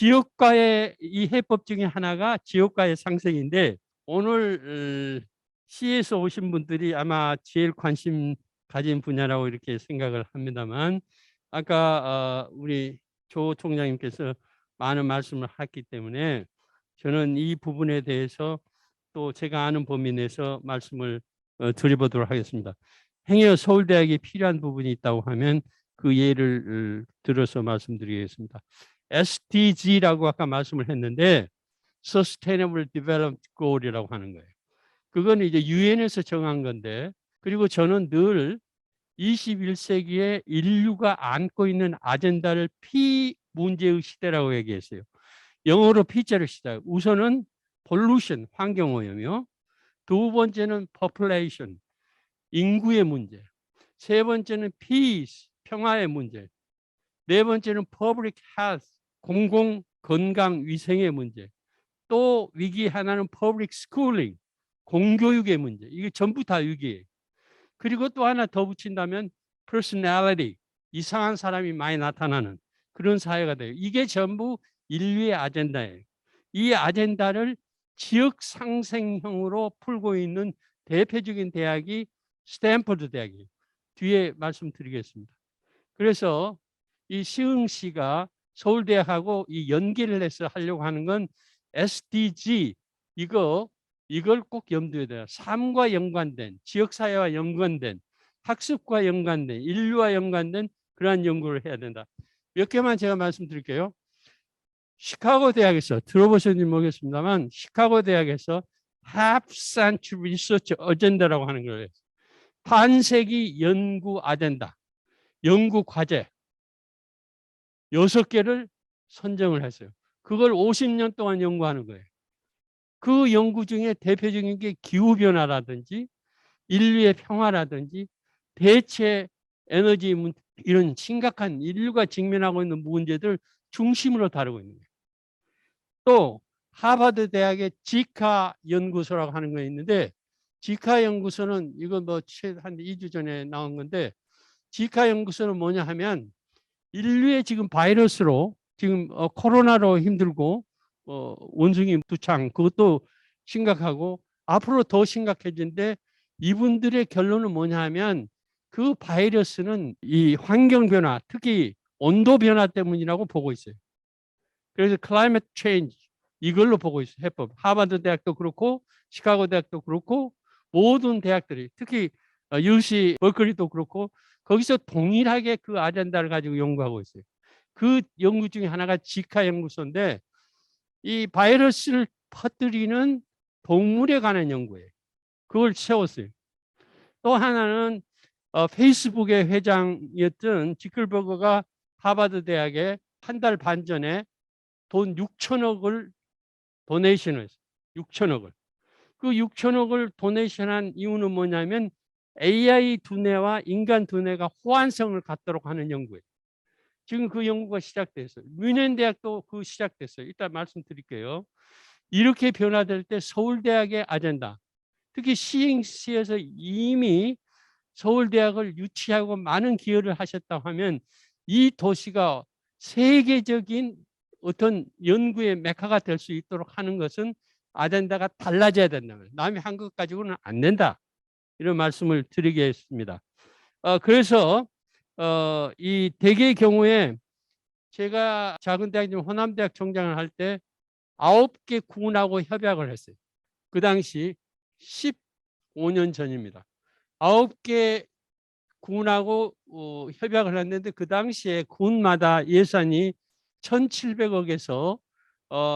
지역과의 이 해법 중에 하나가 지역과의 상생인데 오늘 시에서 오신 분들이 아마 제일 관심 가진 분야라고 이렇게 생각을 합니다만 아까 우리 조 총장님께서 많은 말씀을 하셨기 때문에 저는 이 부분에 대해서 또 제가 아는 범위 내에서 말씀을 드려보도록 하겠습니다. 행여 서울대학에 필요한 부분이 있다고 하면 그 예를 들어서 말씀드리겠습니다. SDG라고 아까 말씀을 했는데 Sustainable Development Goal이라고 하는 거예요. 그건 이제 유엔에서 정한 건데 그리고 저는 늘 21세기에 인류가 안고 있는 아젠다를 피문제의 시대라고 얘기했어요. 영어로 P자를 시작. 우선은 pollution, 환경오염이요. 두 번째는 population, 인구의 문제. 세 번째는 peace, 평화의 문제. 네 번째는 public health, 공공 건강 위생의 문제. 또 위기 하나는 public schooling, 공교육의 문제. 이게 전부 다 위기예요. 그리고 또 하나 더 붙인다면 personality, 이상한 사람이 많이 나타나는 그런 사회가 돼요. 이게 전부 인류의 아젠다예요. 이 아젠다를 지역 상생형으로 풀고 있는 대표적인 대학이 스탠퍼드 대학이에요. 뒤에 말씀드리겠습니다. 그래서 이 시흥시가 서울대학하고 이 연계를 해서 하려고 하는 건 SDG 이걸 꼭 염두에 둬야 삶과 연관된 지역사회와 연관된 학습과 연관된 인류와 연관된 그러한 연구를 해야 된다. 몇 개만 제가 말씀드릴게요. 시카고 대학에서 들어보셨는지 모르겠습니다만 시카고 대학에서 Half Century Research Agenda라고 하는 거예요. 반세기 연구 아젠다, 연구 과제 6개를 선정을 했어요. 그걸 50년 동안 연구하는 거예요. 그 연구 중에 대표적인 게 기후변화라든지 인류의 평화라든지 대체 에너지 이런 심각한 인류가 직면하고 있는 문제들 중심으로 다루고 있는 거예요. 또 하버드 대학의 지카 연구소라고 하는 거 있는데 지카 연구소는 이거 뭐 한 2주 전에 나온 건데 지카 연구소는 뭐냐 하면 인류의 지금 바이러스로 지금 코로나로 힘들고 원숭이 두창 그것도 심각하고 앞으로 더 심각해진데 이분들의 결론은 뭐냐 하면 그 바이러스는 이 환경 변화 특히 온도 변화 때문이라고 보고 있어요. 그래서 climate change 이걸로 보고 있어요. 해법. 하버드 대학도 그렇고 시카고 대학도 그렇고 모든 대학들이 특히 UC 버클리도 그렇고 거기서 동일하게 그 아젠다를 가지고 연구하고 있어요. 그 연구 중에 하나가 지카 연구소인데 이 바이러스를 퍼뜨리는 동물에 관한 연구예요. 그걸 세웠어요. 또 하나는 페이스북의 회장이었던 지클버거가 하버드 대학에 한 달 반 전에 돈 6천억을 도네이션을 했어요. 6천억을. 그 6천억을 도네이션한 이유는 뭐냐면 AI 두뇌와 인간 두뇌가 호환성을 갖도록 하는 연구예요. 지금 그 연구가 시작됐어요. 뮌헨 대학도 그 시작됐어요. 이따 말씀드릴게요. 이렇게 변화될 때 서울대학의 아젠다, 특히 시흥시에서 이미 서울대학을 유치하고 많은 기여를 하셨다고 하면 이 도시가 세계적인 어떤 연구의 메카가 될 수 있도록 하는 것은 아젠다가 달라져야 된다. 남이 한 것 가지고는 안 된다. 이런 말씀을 드리겠습니다. 그래서 이 대개의 경우에 제가 작은 대학이면 호남대학 총장을 할 때 9개 군하고 협약을 했어요. 그 당시 15년 전입니다. 9개 군하고 협약을 했는데 그 당시에 군마다 예산이 1,700억에서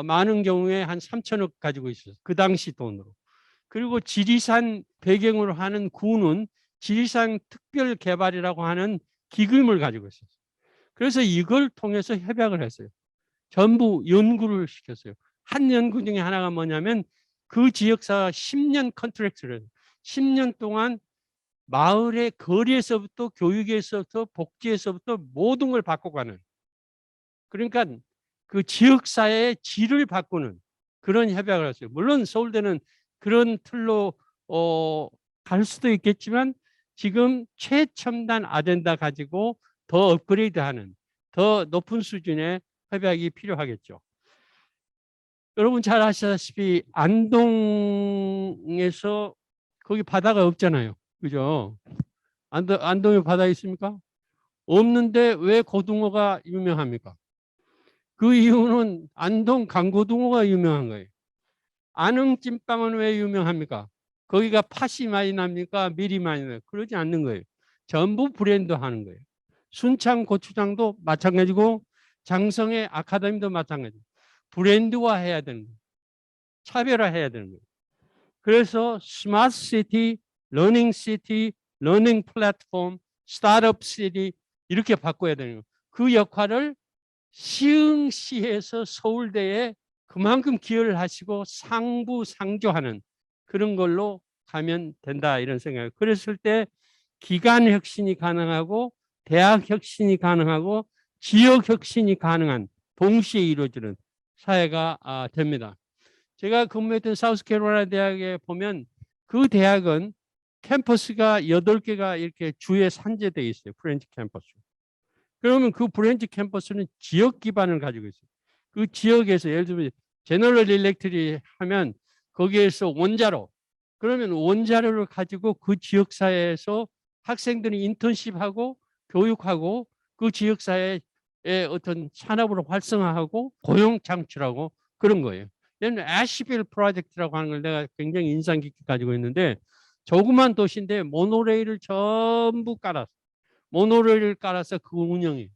많은 경우에 한 3천억 가지고 있었어요. 그 당시 돈으로. 그리고 지리산 배경으로 하는 군은 지리산 특별개발이라고 하는 기금을 가지고 있었어요. 그래서 이걸 통해서 협약을 했어요. 전부 연구를 시켰어요. 한 연구 중에 하나가 뭐냐면 그 지역사가 10년 컨트랙트를 해요. 10년 동안 마을의 거리에서부터 교육에서부터 복지에서부터 모든 걸 바꿔가는 그러니까 그 지역사회의 질을 바꾸는 그런 협약을 했어요. 물론 서울대는 그런 틀로 갈 수도 있겠지만 지금 최첨단 아젠다 가지고 더 업그레이드하는 더 높은 수준의 협약이 필요하겠죠. 여러분 잘 아시다시피 안동에서 거기 바다가 없잖아요. 그죠? 안동에 바다 있습니까? 없는데 왜 고등어가 유명합니까? 그 이유는 안동 강고등어가 유명한 거예요. 안흥 찐빵은 왜 유명합니까? 거기가 팥이 많이 납니까? 밀이 많이 나요? 그러지 않는 거예요. 전부 브랜드 하는 거예요. 순창 고추장도 마찬가지고 장성의 아카데미도 마찬가지고 브랜드화 해야 되는 거예요. 차별화해야 되는 거예요. 그래서 스마트 시티, 러닝 시티, 러닝 플랫폼, 스타트업 시티 이렇게 바꿔야 되는 거예요. 그 역할을 시흥시에서 서울대에 그만큼 기여를 하시고 상부상조하는 그런 걸로 가면 된다 이런 생각이에요. 그랬을 때 기관 혁신이 가능하고 대학 혁신이 가능하고 지역 혁신이 가능한 동시에 이루어지는 사회가 됩니다. 제가 근무했던 사우스캐롤라이나 대학에 보면 그 대학은 캠퍼스가 8개가 이렇게 주에 산재되어 있어요. 프렌치 캠퍼스. 그러면 그 브랜치 캠퍼스는 지역 기반을 가지고 있어요. 그 지역에서 예를 들면 제너럴 일렉트릭 하면 거기에서 원자로 그러면 원자로를 가지고 그 지역사회에서 학생들이 인턴십하고 교육하고 그 지역사회의 어떤 산업으로 활성화하고 고용 창출하고 그런 거예요. 얘는 애쉬빌 프로젝트라고 하는 걸 내가 굉장히 인상 깊게 가지고 있는데 조그만 도시인데 모노레일을 전부 깔았어. 모노레일을 깔아서 그 운영이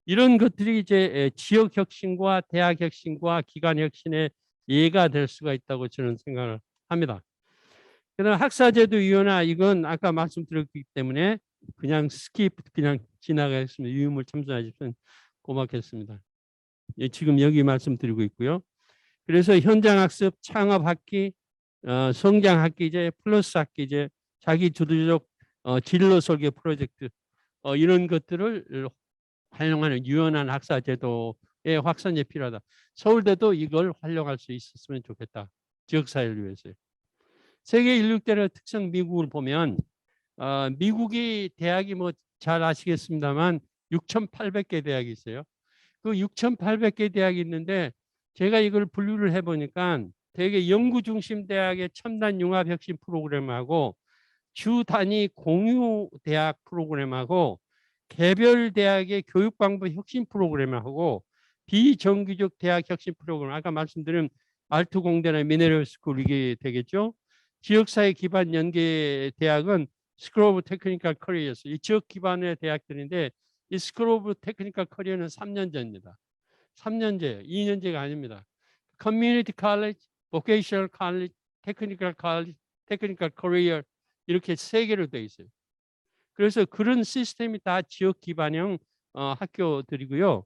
이런 것들이 이제 지역 혁신과 대학 혁신과 기관 혁신의 예가 될 수가 있다고 저는 생각을 합니다. 그다음 학사제도 위원회 이건 아까 말씀드렸기 때문에 그냥 그냥 지나가겠습니다. 유의물 참조하시면 고맙겠습니다. 예, 지금 여기 말씀드리고 있고요. 그래서 현장학습, 창업학기, 성장학기제, 플러스 학기제, 자기 주도적 진로 설계 프로젝트 이런 것들을 활용하는 유연한 학사 제도의 확산이 필요하다. 서울대도 이걸 활용할 수 있었으면 좋겠다. 지역사회를 위해서요. 세계 인력대의 특성 미국을 보면 미국이 대학이 뭐 잘 아시겠습니다만 6,800개 대학이 있어요. 그 6,800개 대학이 있는데 제가 이걸 분류를 해보니까 되게 연구 중심 대학의 첨단 융합 혁신 프로그램하고 주 단위 공유 대학 프로그램하고 개별 대학의 교육 방법 혁신 프로그램하고 비정규적 대학 혁신 프로그램 아까 말씀드린 알트공대나 미네럴 스쿨 이게 되겠죠. 지역사회 기반 연계 대학은 스쿨 오브 테크니컬 커리어스 이 지역 기반의 대학들인데 이 스쿨 오브 테크니컬 커리어는 3년제입니다. 3년제, 2년제가 아닙니다. 커뮤니티 칼리지, 보케이셔널 칼리지, 테크니컬 칼리지, 테크니컬 커리어 이렇게 3개로 되어 있어요. 그래서 그런 시스템이 다 지역 기반형 학교들이고요.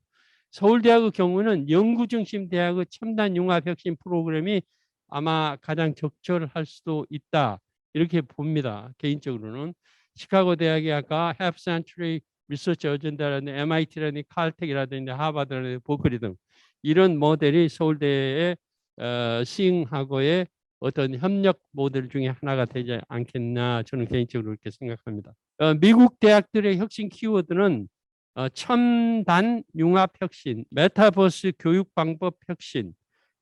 서울대학의 경우는 연구 중심 대학의 첨단 융합 혁신 프로그램이 아마 가장 적절할 수도 있다. 이렇게 봅니다. 개인적으로는. 시카고 대학이 아까 Half Century Research Agenda라든지 MIT라든지 칼텍이라든지 하버드라든지 버클리 등 이런 모델이 서울대의 시흥하고의 어떤 협력 모델 중에 하나가 되지 않겠나 저는 개인적으로 그렇게 생각합니다. 미국 대학들의 혁신 키워드는 첨단 융합 혁신, 메타버스 교육 방법 혁신,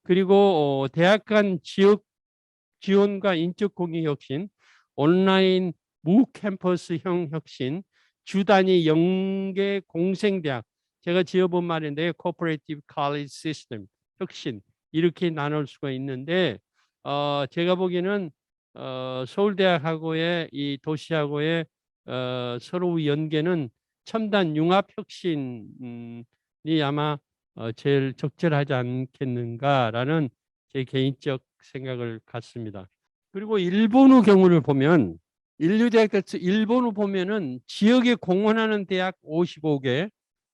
그리고 대학 간 지역 지원과 인적 공유 혁신, 온라인 무캠퍼스형 혁신, 주 단위 연계 공생대학, 제가 지어본 말인데 코퍼레이티브 칼리지 시스템 혁신 이렇게 나눌 수가 있는데 제가 보기에는 서울대학하고의 이 도시하고의 서로 연계는 첨단 융합 혁신이 아마 제일 적절하지 않겠는가라는 제 개인적 생각을 갖습니다. 그리고 일본의 경우를 보면 인류대학들 일본을 보면은 지역에 공헌하는 대학 55개,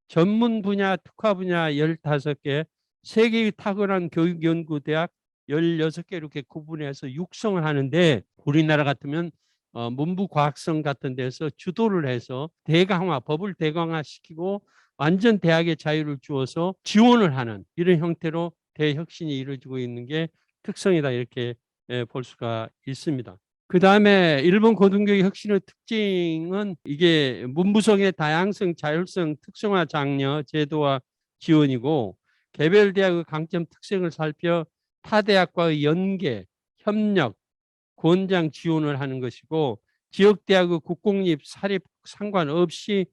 전문 분야, 특화 분야 15개, 세계의 탁월한 교육연구대학 16개 이렇게 구분해서 육성을 하는데 우리나라 같으면 문부과학성 같은 데서 주도를 해서 대강화, 법을 대강화시키고 완전 대학의 자유를 주어서 지원을 하는 이런 형태로 대혁신이 이루어지고 있는 게 특성이다 이렇게 볼 수가 있습니다. 그 다음에 일본 고등교육 혁신의 특징은 이게 문부성의 다양성, 자율성, 특성화 장려 제도와 지원이고 개별 대학의 강점 특성을 살펴 타 대학과의 연계, 협력, 권장 지원을 하는 것이고 지역 대학의 국공립, 사립 상관없이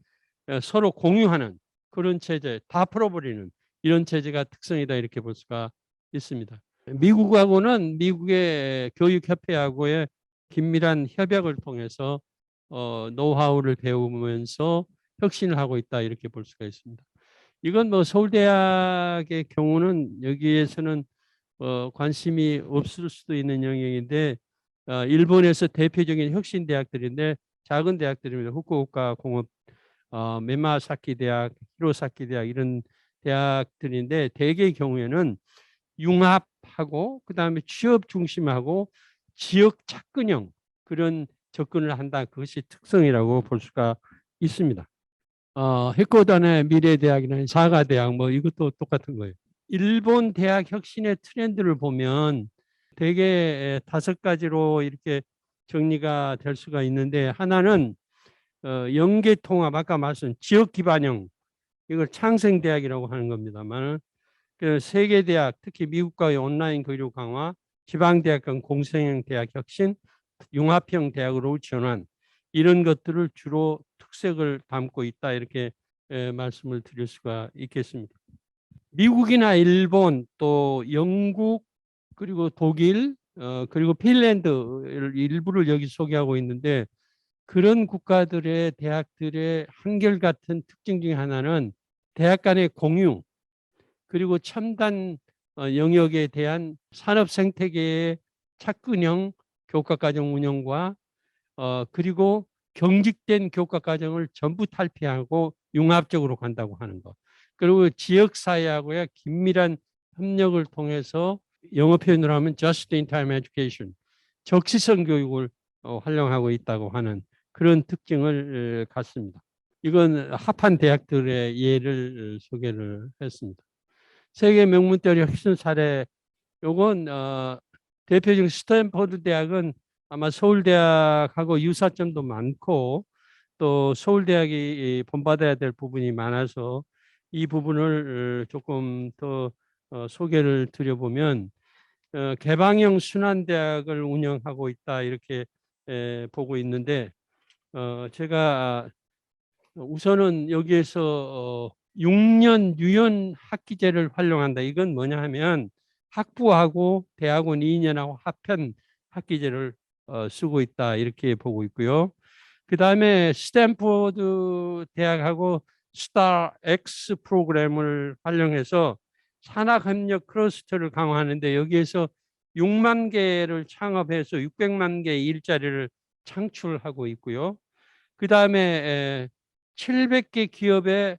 서로 공유하는 그런 체제, 다 풀어버리는 이런 체제가 특성이다 이렇게 볼 수가 있습니다. 미국하고는 미국의 교육협회하고의 긴밀한 협약을 통해서 노하우를 배우면서 혁신을 하고 있다 이렇게 볼 수가 있습니다. 이건 뭐 서울대학의 경우는 여기에서는 관심이 없을 수도 있는 영역인데 일본에서 대표적인 혁신 대학들인데 작은 대학들입니다. 후쿠오카 공업, 메마사키 대학, 히로사키 대학 이런 대학들인데 대개의 경우에는 융합하고 그다음에 취업 중심하고 지역 착근형 그런 접근을 한다. 그것이 특성이라고 볼 수가 있습니다. 해코단의 미래대학이나 사가대학 뭐 이것도 똑같은 거예요. 일본 대학 혁신의 트렌드를 보면 대개 5가지로 이렇게 정리가 될 수가 있는데 하나는 연계통합 아까 말씀 지역 기반형 이걸 창생대학이라고 하는 겁니다만 그 세계대학 특히 미국과의 온라인 교류 강화 지방대학 간 공생형 대학 혁신 융합형 대학으로 전환 이런 것들을 주로 특색을 담고 있다 이렇게 말씀을 드릴 수가 있겠습니다. 미국이나 일본 또 영국 그리고 독일 그리고 핀란드 일부를 여기 소개하고 있는데 그런 국가들의 대학들의 한결같은 특징 중에 하나는 대학 간의 공유 그리고 첨단 영역에 대한 산업 생태계의 착근형 교과과정 운영과 그리고 경직된 교과과정을 전부 탈피하고 융합적으로 간다고 하는 것. 그리고 지역사회하고의 긴밀한 협력을 통해서 영어 표현으로 하면 just in time education, 적시성 교육을 활용하고 있다고 하는 그런 특징을 갖습니다. 이건 합한 대학들의 예를 소개를 했습니다. 세계 명문대학 혁신 사례, 요건 대표적인 스탠퍼드 대학은 아마 서울대학하고 유사점도 많고 또 서울대학이 본받아야 될 부분이 많아서 이 부분을 조금 더 소개를 드려보면 개방형 순환대학을 운영하고 있다 이렇게 보고 있는데 제가 우선은 여기에서 6년 유연 학기제를 활용한다. 이건 뭐냐 하면 학부하고 대학원 2년하고 합한 학기제를 쓰고 있다. 이렇게 보고 있고요. 그 다음에 스탠포드 대학하고 스타엑스 프로그램을 활용해서 산학협력 클러스터를 강화하는데 여기에서 6만 개를 창업해서 600만 개의 일자리를 창출하고 있고요. 그 다음에 700개 기업의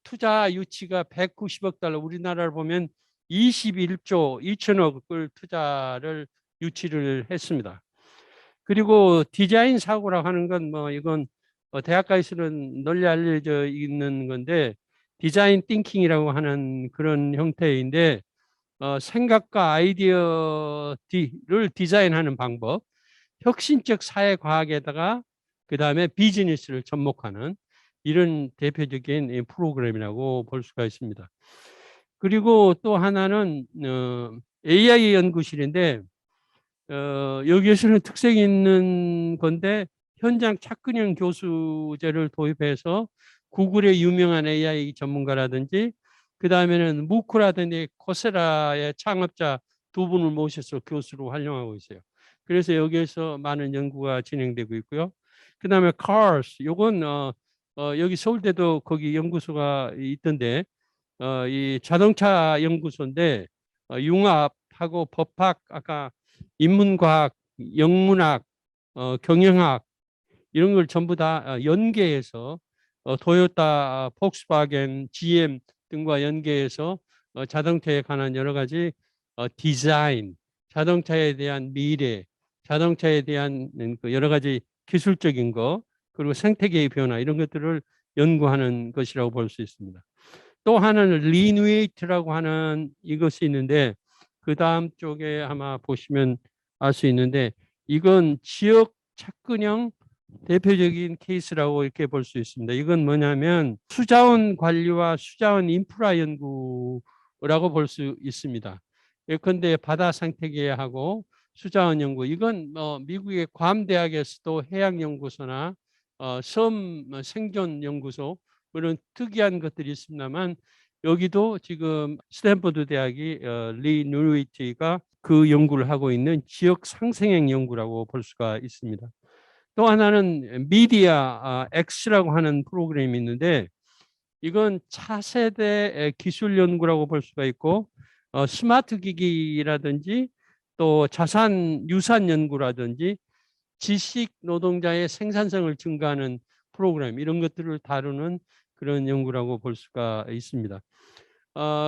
투자 유치가 190억 달러, 우리나라를 보면 21조 2천억을 투자를 유치를 했습니다. 그리고 디자인 사고라고 하는 건 뭐 이건 대학가에서는 널리 알려져 있는 건데 디자인 띵킹이라고 하는 그런 형태인데 생각과 아이디어를 디자인하는 방법, 혁신적 사회과학에다가 그 다음에 비즈니스를 접목하는 이런 대표적인 프로그램이라고 볼 수가 있습니다. 그리고 또 하나는 AI 연구실인데 여기에서는 특색이 있는 건데 현장 착근형 교수제를 도입해서 구글의 유명한 AI 전문가라든지 그 다음에는 무크라든지 코세라의 창업자 2분을 모셔서 교수로 활용하고 있어요. 그래서 여기에서 많은 연구가 진행되고 있고요. 그 다음에 CARS, 요건 여기 서울대도 거기 연구소가 있던데 이 자동차 연구소인데 융합하고 법학, 아까 인문과학, 영문학, 경영학 이런 걸 전부 다 연계해서 토요타, 폭스바겐, GM 등과 연계해서 자동차에 관한 여러 가지 디자인, 자동차에 대한 미래, 자동차에 대한 그 여러 가지 기술적인 거 그리고 생태계의 변화 이런 것들을 연구하는 것이라고 볼 수 있습니다. 또 하나는 리뉴에이트라고 하는 이것이 있는데 그 다음 쪽에 아마 보시면 알 수 있는데 이건 지역 착근형 대표적인 케이스라고 이렇게 볼 수 있습니다. 이건 뭐냐면 수자원 관리와 수자원 인프라 연구라고 볼 수 있습니다. 예컨대 바다 생태계하고 수자원 연구, 이건 미국의 괌 대학에서도 해양연구소나 섬 생존 연구소 그런 특이한 것들이 있습니다만, 여기도 지금 스탠퍼드 대학이 리 누리티가 그 연구를 하고 있는 지역 상생형 연구라고 볼 수가 있습니다. 또 하나는 미디어 X라고 하는 프로그램이 있는데, 이건 차세대 기술 연구라고 볼 수가 있고, 스마트 기기라든지 또 자산 유산 연구라든지 지식 노동자의 생산성을 증가하는 프로그램, 이런 것들을 다루는 그런 연구라고 볼 수가 있습니다.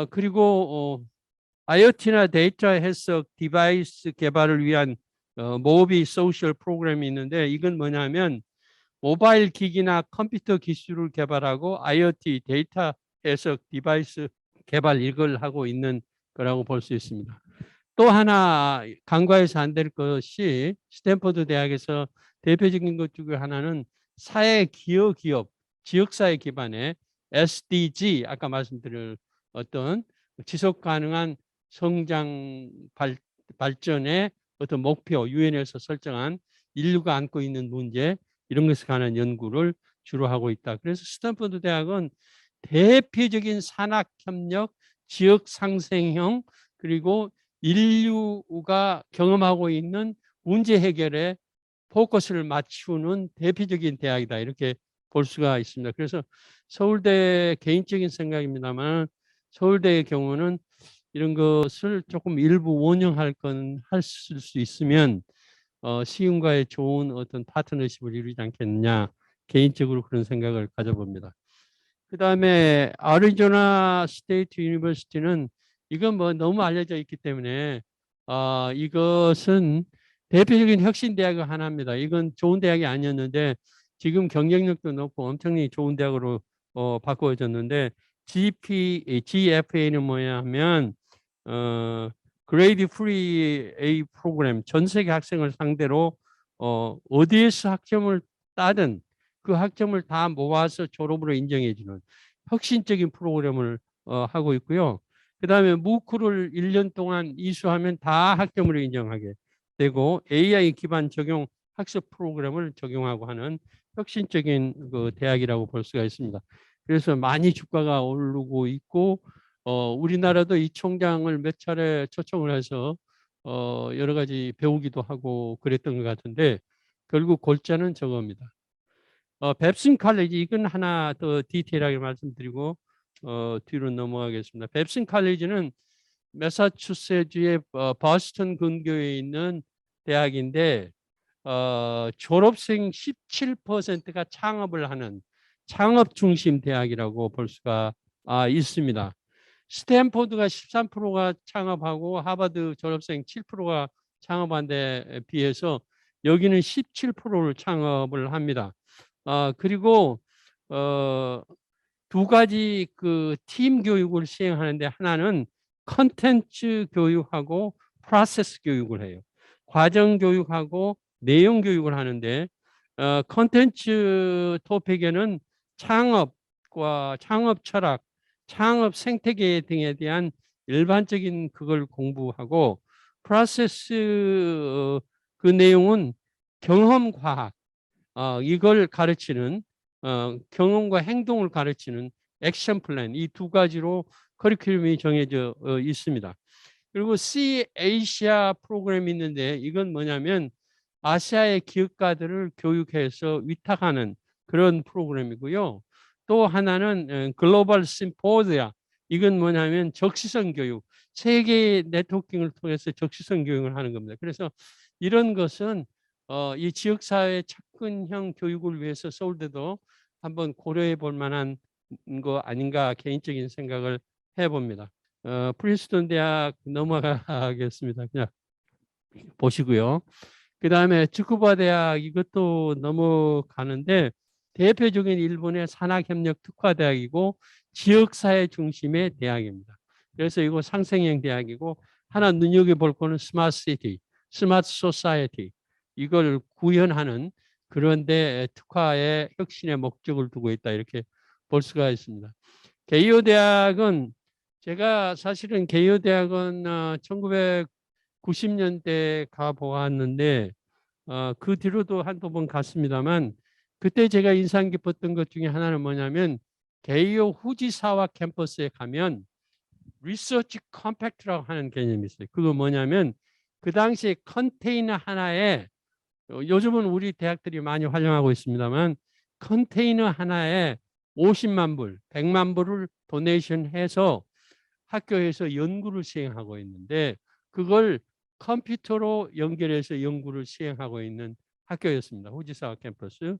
그리고 IoT나 데이터 해석 디바이스 개발을 위한 모비 소셜 프로그램이 있는데, 이건 뭐냐면 모바일 기기나 컴퓨터 기술을 개발하고 IoT 데이터 해석 디바이스 개발, 이걸 하고 있는 거라고 볼 수 있습니다. 또 하나 간과해서 안 될 것이, 스탠퍼드 대학에서 대표적인 것 중에 하나는 사회 기여 기업, 지역사회 기반의 SDG, 아까 말씀드린 어떤 지속 가능한 성장 발전의 어떤 목표, 유엔에서 설정한 인류가 안고 있는 문제, 이런 것에 관한 연구를 주로 하고 있다. 그래서 스탠퍼드 대학은 대표적인 산학협력, 지역 상생형, 그리고 인류가 경험하고 있는 문제 해결에 포커스를 맞추는 대표적인 대학이다, 이렇게 볼 수가 있습니다. 그래서 서울대 개인적인 생각입니다만, 서울대의 경우는 이런 것을 조금 일부 원형할 건 할 수 있으면 시흥과의 좋은 어떤 파트너십을 이루지 않겠느냐, 개인적으로 그런 생각을 가져봅니다. 그 다음에 아리조나 스테이트 유니버시티는, 이건 뭐 너무 알려져 있기 때문에 이것은 대표적인 혁신 대학의 하나입니다. 이건 좋은 대학이 아니었는데 지금 경쟁력도 높고 엄청나게 좋은 대학으로 바꾸어졌는데, GFA는 뭐냐 하면 그레이드 프리 A 프로그램, 전 세계 학생을 상대로 어디에서 학점을 따든 그 학점을 다 모아서 졸업으로 인정해 주는 혁신적인 프로그램을 하고 있고요. 그 다음에 무크를 1년 동안 이수하면 다 학점으로 인정하게 되고, AI 기반 적용 학습 프로그램을 적용하고 하는 혁신적인 그 대학이라고 볼 수가 있습니다. 그래서 많이 주가가 오르고 있고, 우리나라도 이 총장을 몇 차례 초청을 해서 여러 가지 배우기도 하고 그랬던 것 같은데, 결국 골자는 저겁니다. 뱁슨 칼리지, 이건 하나 더 디테일하게 말씀드리고 뒤로 넘어가겠습니다. 뱁슨 칼리지는 매사추세츠의 버스턴 근교에 있는 대학인데, 졸업생 17%가 창업을 하는 창업 중심 대학이라고 볼 수가 있습니다. 스탠포드가 13%가 창업하고 하버드 졸업생 7%가 창업한 데 비해서 여기는 17%를 창업을 합니다. 그리고 두 가지 그 팀 교육을 시행하는데, 하나는 컨텐츠 교육하고 프로세스 교육을 해요. 과정 교육하고 내용 교육을 하는데, 컨텐츠 토픽에는 창업과 창업 철학, 창업 생태계 등에 대한 일반적인 그걸 공부하고, 프로세스 그 내용은 경험 과학, 이걸 가르치는 경험과 행동을 가르치는 액션 플랜, 이 두 가지로 커리큘럼이 정해져 있습니다. 그리고 C 아시아 프로그램이 있는데, 이건 뭐냐면 아시아의 기업가들을 교육해서 위탁하는 그런 프로그램이고요. 또 하나는 글로벌 심포지아, 이건 뭐냐면 적시성 교육, 세계 네트워킹을 통해서 적시성 교육을 하는 겁니다. 그래서 이런 것은 이 지역사회 접근형 교육을 위해서 서울대도 한번 고려해 볼 만한 거 아닌가, 개인적인 생각을 해봅니다. 프린스턴 대학 넘어가겠습니다. 그냥 보시고요. 그 다음에 츠쿠바 대학, 이것도 넘어가는데 대표적인 일본의 산학협력 특화대학이고 지역사회 중심의 대학입니다. 그래서 이거 상생형 대학이고, 하나 눈여겨볼 거는 스마트 시티, 스마트 소사이어티, 이걸 구현하는 그런데 특화의 혁신의 목적을 두고 있다 이렇게 볼 수가 있습니다. 개요 대학은 제가 사실은 개요 대학은 1990년대 가 보았는데 그 뒤로도 한두 번 갔습니다만 그때 제가 인상 깊었던 것 중에 하나는 뭐냐면 개요 후지사와 캠퍼스에 가면 리서치 컴팩트라고 하는 개념이 있어요. 그거 뭐냐면 그 당시에 컨테이너 하나에 요즘은 우리 대학들이 많이 활용하고 있습니다만 컨테이너 하나에 50만 불, 100만 불을 도네이션 해서 학교에서 연구를 시행하고 있는데 그걸 컴퓨터로 연결해서 연구를 시행하고 있는 학교였습니다. 후지사 캠퍼스.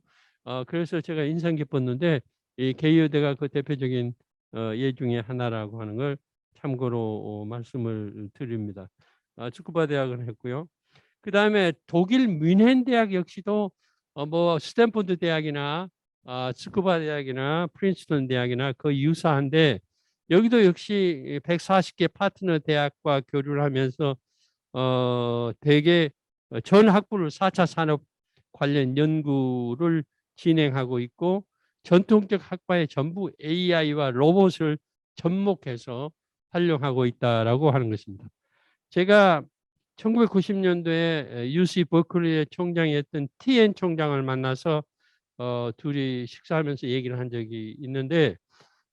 그래서 제가 인상 깊었는데 이 개요대가 그 대표적인 예 중에 하나라고 하는 걸 참고로 말씀을 드립니다.筑波 대학을 했고요. 그 다음에 독일 뮌헨 대학 역시도 뭐 스탠포드 대학이나筑波 대학이나 프린스턴 대학이나 거의 유사한데 여기도 역시 140개 파트너 대학과 교류를 하면서 대개 전 학부를 4차 산업 관련 연구를 진행하고 있고 전통적 학과에 전부 AI와 로봇을 접목해서 활용하고 있다라고 하는 것입니다. 제가 1990년도에 UC 버클리의 총장이었던 TN 총장을 만나서 둘이 식사하면서 얘기를 한 적이 있는데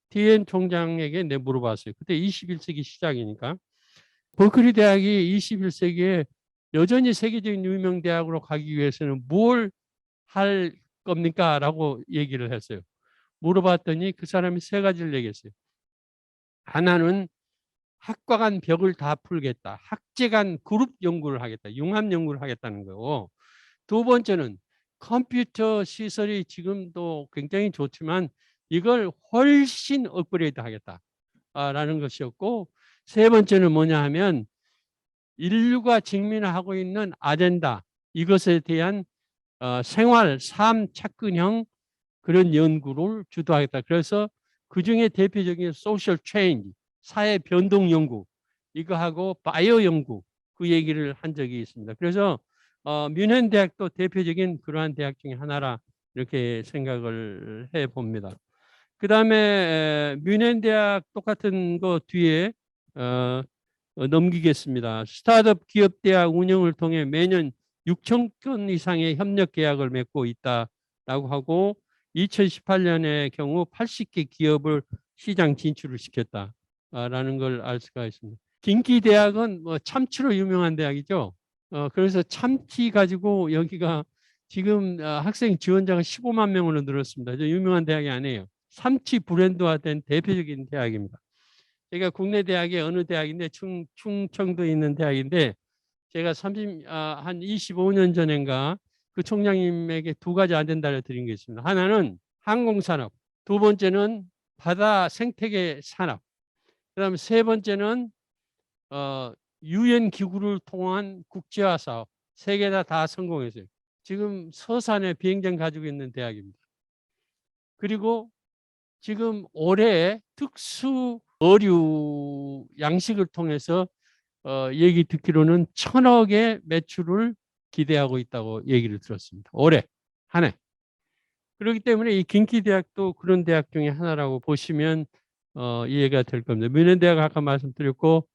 TN 총장에게 내가 물어봤어요. 그때 21세기 시작이니까 버클리 대학이 21세기에 여전히 세계적인 유명 대학으로 가기 위해서는 뭘 할 겁니까? 라고 얘기를 했어요. 물어봤더니 그 사람이 세 가지를 얘기했어요. 하나는 학과 간 벽을 다 풀겠다. 학제 간 그룹 연구를 하겠다. 융합 연구를 하겠다는 거고. 두 번째는 컴퓨터 시설이 지금도 굉장히 좋지만 이걸 훨씬 업그레이드 하겠다라는 것이었고 세 번째는 뭐냐 하면 인류가 직면하고 있는 아젠다 이것에 대한 생활, 삶 착근형 그런 연구를 주도하겠다. 그래서 그중에 대표적인 소셜 체인지, 사회 변동 연구 이거하고 바이오 연구 그 얘기를 한 적이 있습니다. 그래서 뮌헨 대학도 대표적인 그러한 대학 중에 하나라 이렇게 생각을 해 봅니다. 그 다음에 뮌헨 대학 똑같은 거 뒤에 넘기겠습니다. 스타트업 기업 대학 운영을 통해 매년 6천 건 이상의 협력 계약을 맺고 있다라고 하고 2018년의 경우 80개 기업을 시장 진출을 시켰다라는 걸 알 수가 있습니다. 긴키 대학은 뭐 참치로 유명한 대학이죠. 그래서 참치 가지고 여기가 지금 학생 지원자가 15만 명으로 늘었습니다. 유명한 대학이 아니에요. 참치 브랜드화된 대표적인 대학입니다. 제가 국내 대학이 어느 대학인데 충청도에 있는 대학인데 제가 한 25년 전인가 그 총장님에게 두 가지 아젠다를 드린 게 있습니다. 하나는 항공산업, 두 번째는 바다 생태계 산업, 그다음에 세 번째는 유엔 기구를 통한 국제화 사업 세 개 다 성공했어요. 지금 서산에 비행장 가지고 있는 대학입니다. 그리고 지금 올해 특수 어류 양식을 통해서 얘기 듣기로는 1,000억의 매출을 기대하고 있다고 얘기를 들었습니다. 올해 한 해. 그렇기 때문에 이 긴키대학도 그런 대학 중에 하나라고 보시면 이해가 될 겁니다. 뮌헨 대학 아까 말씀드렸고